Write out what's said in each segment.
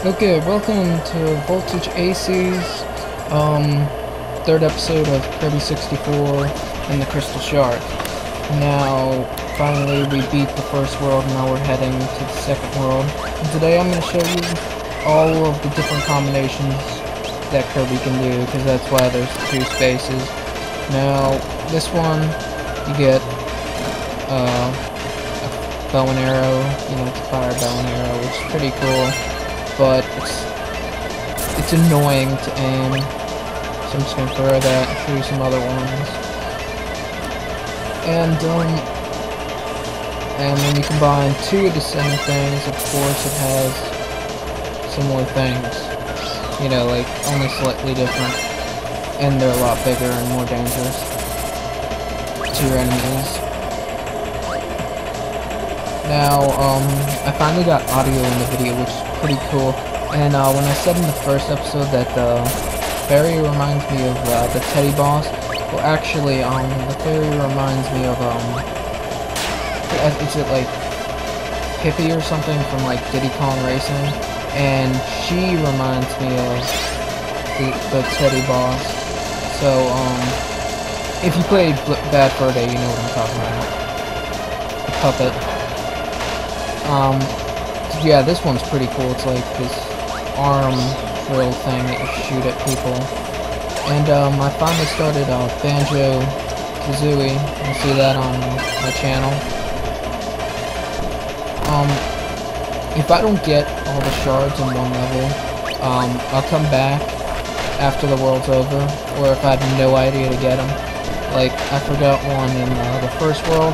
Okay, welcome to Voltage AC's third episode of Kirby64 and the Crystal Shard. Now, finally we beat the first world, now we're heading to the second world. And today I'm going to show you all of the different combinations that Kirby can do, because that's why there's two spaces. Now, this one, you get a bow and arrow, to fire bow and arrow, which is pretty cool. But it's annoying to aim, so I'm just gonna throw that and show you some other ones. And when you combine two of the same things, of course it has similar things. Like only slightly different, and they're a lot bigger and more dangerous to your enemies. Now, I finally got audio in the video, which is pretty cool. And when I said in the first episode that the fairy reminds me of the Teddy boss, well, actually, the fairy reminds me of is it like Hippie or something from like Diddy Kong Racing? And she reminds me of the Teddy boss. So, if you played Bad Fur Day, you know what I'm talking about. The puppet. Yeah, this one's pretty cool. It's like this arm drill thing that you shoot at people. And I finally started Banjo-Kazooie. You see that on my channel. If I don't get all the shards in one level, I'll come back after the world's over, or if I have no idea to get them. Like, I forgot one in the first world,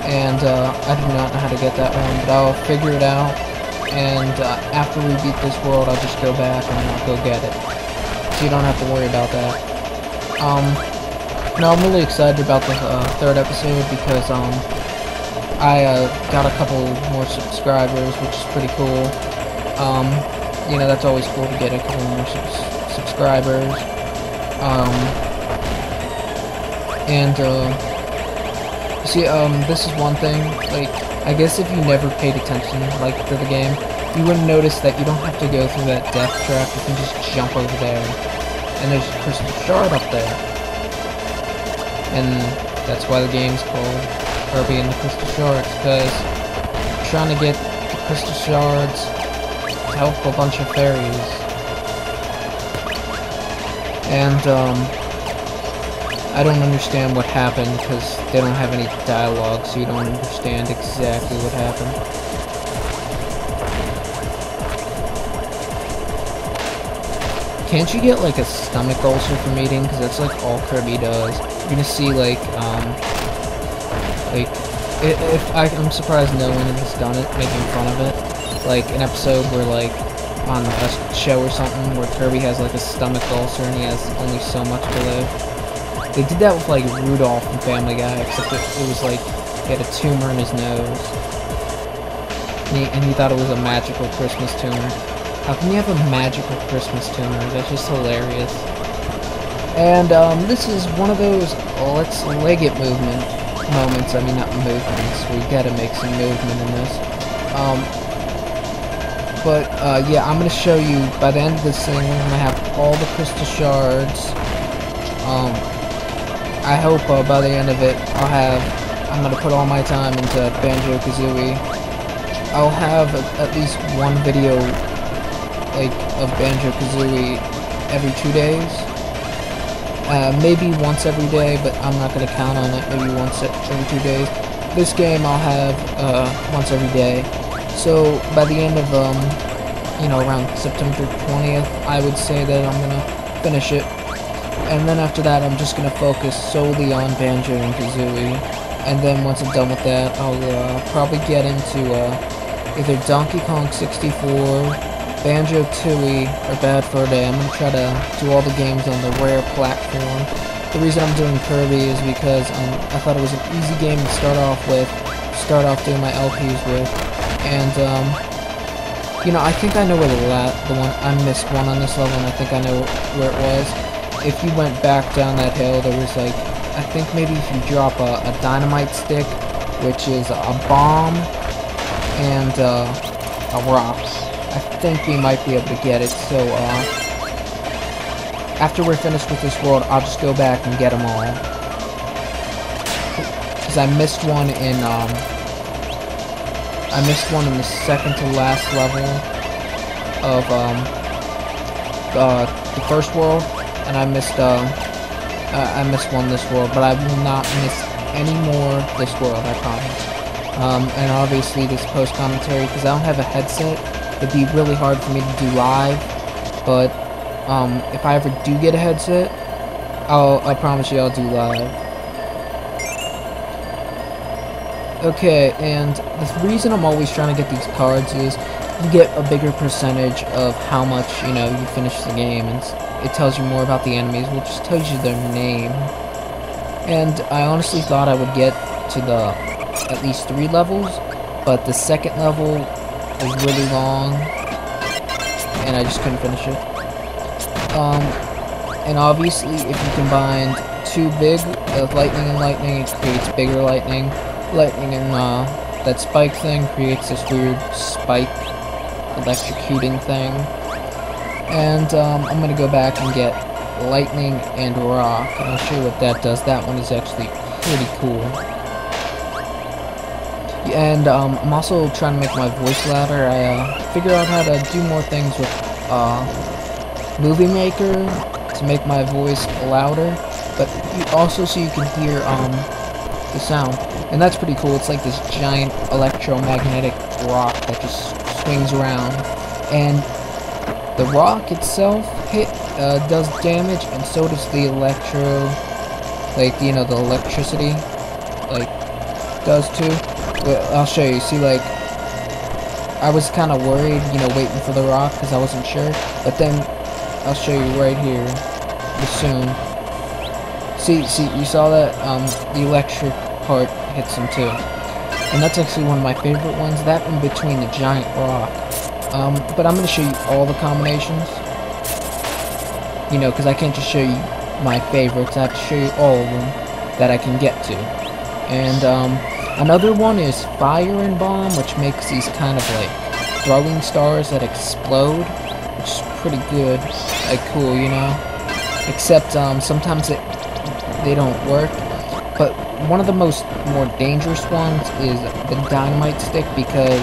and I do not know how to get that one, but I'll figure it out, and after we beat this world, I'll just go back and I'll go get it. So you don't have to worry about that. Now I'm really excited about the third episode because I got a couple more subscribers, which is pretty cool. That's always cool to get a couple more subscribers. See, this is one thing, like, I guess if you never paid attention, like, to the game, you wouldn't notice that you don't have to go through that death trap, you can just jump over there, and there's a crystal shard up there. And that's why the game's called Kirby and the Crystal Shards, because you're trying to get the crystal shards to help a bunch of fairies. And, I don't understand what happened because they don't have any dialogue, so you don't understand exactly what happened. Can't you get like a stomach ulcer from eating? Because that's like all Kirby does. You're gonna see I'm surprised no one has done it, making fun of it. Like an episode where like on a show or something where Kirby has like a stomach ulcer and he has only so much to live. They did that with, like, Rudolph from Family Guy, except it was, like, he had a tumor in his nose. And he thought it was a magical Christmas tumor. How can you have a magical Christmas tumor? That's just hilarious. And, this is one of those let's leg it moments. I mean, not movements. We gotta make some movement in this. Yeah, I'm gonna show you, by the end of this thing, I'm gonna have all the crystal shards. I hope by the end of it, I'm gonna put all my time into Banjo-Kazooie. I'll have at least one video, like, of Banjo-Kazooie every 2 days. Maybe once every day, but I'm not gonna count on it, maybe once every 2 days. This game I'll have, once every day. So, by the end of, around September 20th, I would say that I'm gonna finish it. And then after that, I'm just going to focus solely on Banjo and Kazooie. And then once I'm done with that, I'll probably get into either Donkey Kong 64, Banjo-Tooie, or Bad Fur Day. I'm going to try to do all the games on the Rare platform. The reason I'm doing Kirby is because I thought it was an easy game to start off doing my LPs with. And, I think I know where I missed one on this level, and I think I know where it was. If you went back down that hill, there was like, I think maybe if you drop a dynamite stick, which is a bomb, and a rock. I think we might be able to get it, so, after we're finished with this world, I'll just go back and get them all. Because I missed one in the second to last level of, the first world, and I missed one this world, but I will not miss any more this world, I promise. And obviously this post-commentary, because I don't have a headset, it'd be really hard for me to do live, but if I ever do get a headset, I promise you I'll do live. Okay, and the reason I'm always trying to get these cards is you get a bigger percentage of how much, you know, you finish the game, and it tells you more about the enemies, which just tells you their name. And I honestly thought I would get to the at least 3 levels, but the second level was really long, and I just couldn't finish it. And obviously, if you combine 2 big lightning and lightning, it creates bigger lightning. Lightning and that spike thing creates this weird spike electrocuting thing. And I'm gonna go back and get lightning and rock, and I'll show you what that does. That one is actually pretty cool. And I'm also trying to make my voice louder. I figure out how to do more things with Movie Maker to make my voice louder, but also so you can hear the sound. And that's pretty cool. It's like this giant electromagnetic rock that just swings around, and the rock itself does damage, and so does the like, you know, the electricity, like, does too. Well, I'll show you. See, like, I was kind of worried, you know, waiting for the rock, because I wasn't sure, but then I'll show you right here, soon. See, you saw that? The electric part hits them too. And that's actually one of my favorite ones, that in between the giant rock. But I'm going to show you all the combinations. You know, because I can't just show you my favorites, I have to show you all of them that I can get to. And, another one is Fire and Bomb, which makes these kind of like throwing stars that explode, which is pretty good, like cool, you know? Except, sometimes they don't work. But one of the more dangerous ones is the dynamite stick, because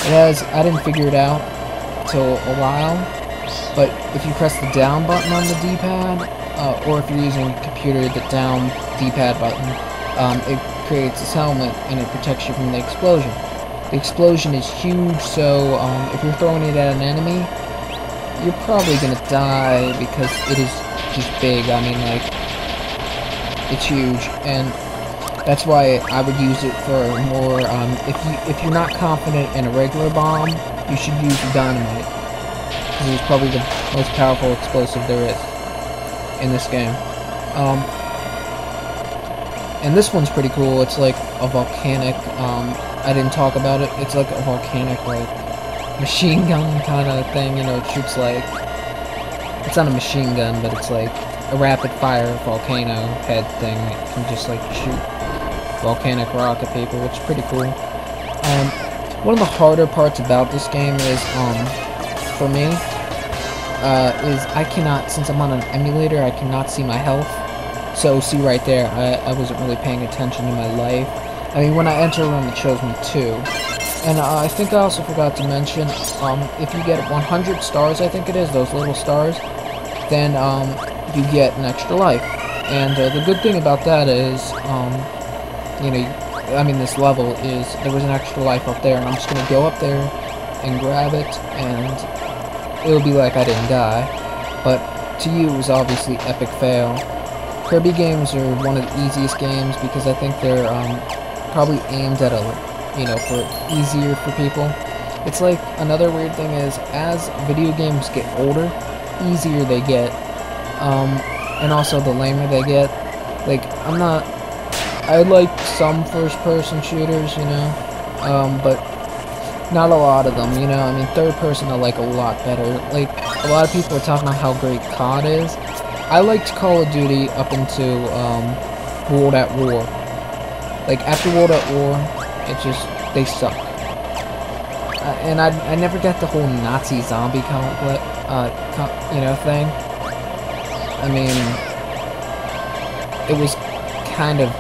it has, I didn't figure it out till a while, but if you press the down button on the D-pad, or if you're using a computer, the down D-pad button, it creates this helmet and it protects you from the explosion. The explosion is huge, so if you're throwing it at an enemy, you're probably gonna die because it is just big. I mean, like, it's huge, and that's why I would use it for more, if you're not confident in a regular bomb, you should use the dynamite, because it's probably the most powerful explosive there is in this game. And this one's pretty cool. It's like a volcanic, I didn't talk about it, it's like a volcanic, like, machine gun kind of thing, you know, it shoots like, it's not a machine gun, but it's like a rapid fire volcano head thing. It can just like shoot volcanic rock at people, which is pretty cool. One of the harder parts about this game is, for me, is I cannot, since I'm on an emulator, I cannot see my health. So see right there, I wasn't really paying attention to my life. I mean, when I enter a room, it shows me 2. And I think I also forgot to mention, if you get 100 stars, I think it is, those little stars, then you get an extra life. And the good thing about that is, you know, I mean, this level is, there was an extra life up there, and I'm just going to go up there and grab it, and it'll be like I didn't die. But to you, it was obviously epic fail. Kirby games are one of the easiest games because I think they're probably aimed at a, you know, for easier for people. It's like, another weird thing is, as video games get older, easier they get, and also the lamer they get. Like, I like some first-person shooters, you know, but not a lot of them, you know. I mean, third-person I like a lot better. Like, a lot of people are talking about how great COD is. I liked Call of Duty up into World at War. Like, after World at War, it just, they suck. and I never got the whole Nazi zombie conflict, you know, thing. I mean, it was kind of,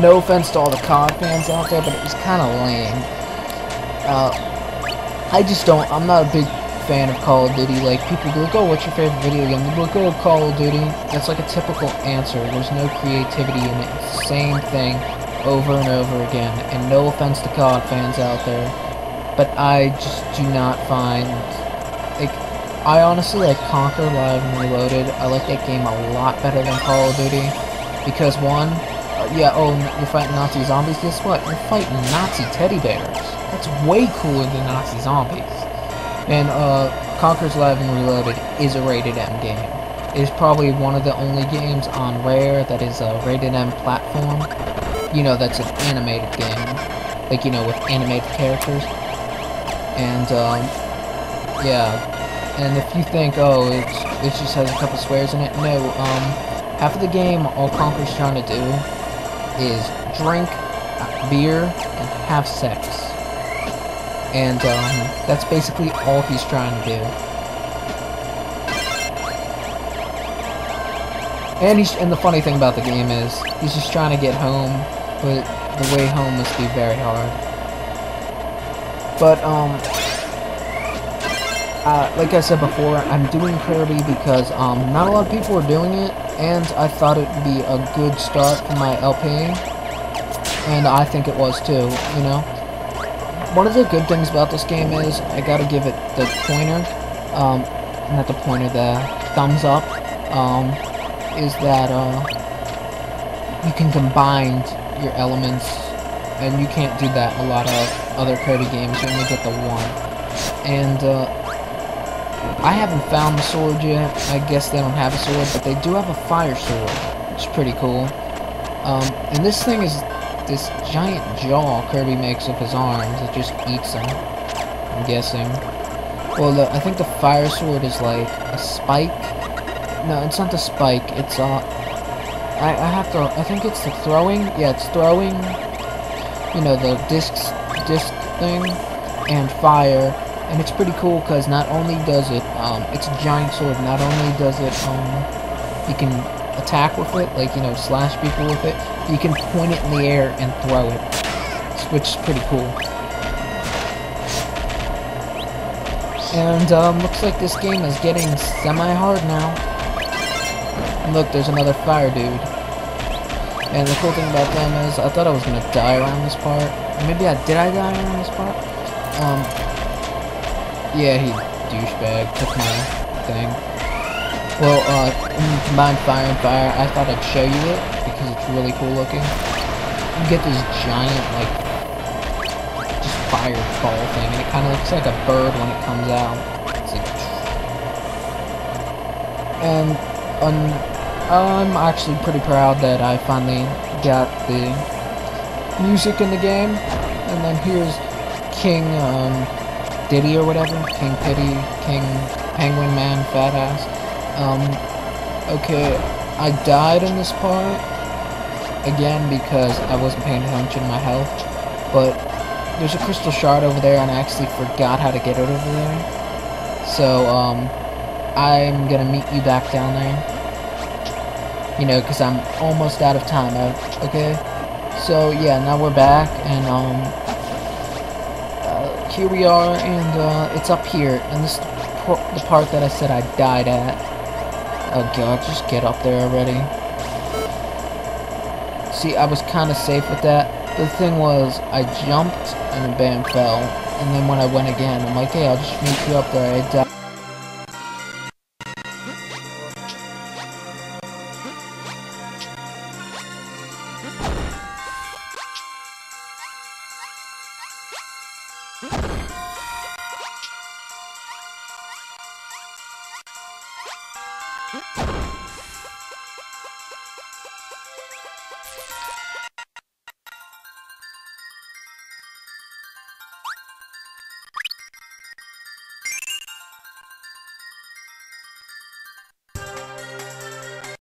no offense to all the COD fans out there, but it was kind of lame. I just don't, I'm not a big fan of Call of Duty. Like, people go, like, oh, what's your favorite video game? They go, oh, Call of Duty. That's like a typical answer. There's no creativity in it. It's the same thing over and over again. And no offense to COD fans out there, but I just do not find, like, I honestly like Conquer Live and Reloaded. I like that game a lot better than Call of Duty, because one, yeah, oh, you're fighting Nazi zombies. Guess what? You're fighting Nazi teddy bears. That's way cooler than Nazi zombies. And Conquer's Live and Reloaded is a rated M game. It is probably one of the only games on Rare that is a rated M platform. You know, that's an animated game, like, you know, with animated characters. And yeah. And if you think, oh, it just has a couple swears in it, no. Half of the game, all Conquer's trying to do is drink beer and have sex. And that's basically all he's trying to do. And the funny thing about the game is he's just trying to get home, but the way home must be very hard. But like I said before, I'm doing Kirby because not a lot of people are doing it, and I thought it would be a good start for my LP, and I think it was too, you know. One of the good things about this game is, I gotta give it the pointer, not the pointer, the thumbs up, is that, you can combine your elements, and you can't do that in a lot of other Kirby games. You only get the one. And, I haven't found the sword yet. I guess they don't have a sword, but they do have a fire sword, which is pretty cool. And this thing is this giant jaw Kirby makes with his arms. It just eats them, I'm guessing. Well, I think the fire sword is like a spike. No, it's not the spike. It's I think it's the throwing. Yeah, it's throwing. You know, the disc thing and fire. And it's pretty cool because not only does it, it's a giant sword. Not only does it, you can attack with it, like, you know, slash people with it. You can point it in the air and throw it, which is pretty cool. And looks like this game is getting semi-hard now. And look, there's another fire dude. And the cool thing about them is, I thought I was gonna die around this part. Or maybe did I die around this part? Yeah, he douchebag took my thing. Well, when you combine fire and fire, I thought I'd show you it because it's really cool looking. You get this giant, like, just fireball thing, and it kind of looks like a bird when it comes out. It's like, and I'm actually pretty proud that I finally got the music in the game. And then here's King Diddy or whatever, King Pity, King Penguin Man, fat ass. Okay, I died in this part again because I wasn't paying attention to my health, but there's a crystal shard over there and I actually forgot how to get it over there. So, I'm gonna meet you back down there, you know, because I'm almost out of time, okay? So, yeah, now we're back, and, here we are, and it's up here, and this is the part that I said I died at. Oh god, just get up there already. See, I was kind of safe with that. The thing was, I jumped, and then bam, fell. And then when I went again, I'm like, hey, I'll just meet you up there. I died.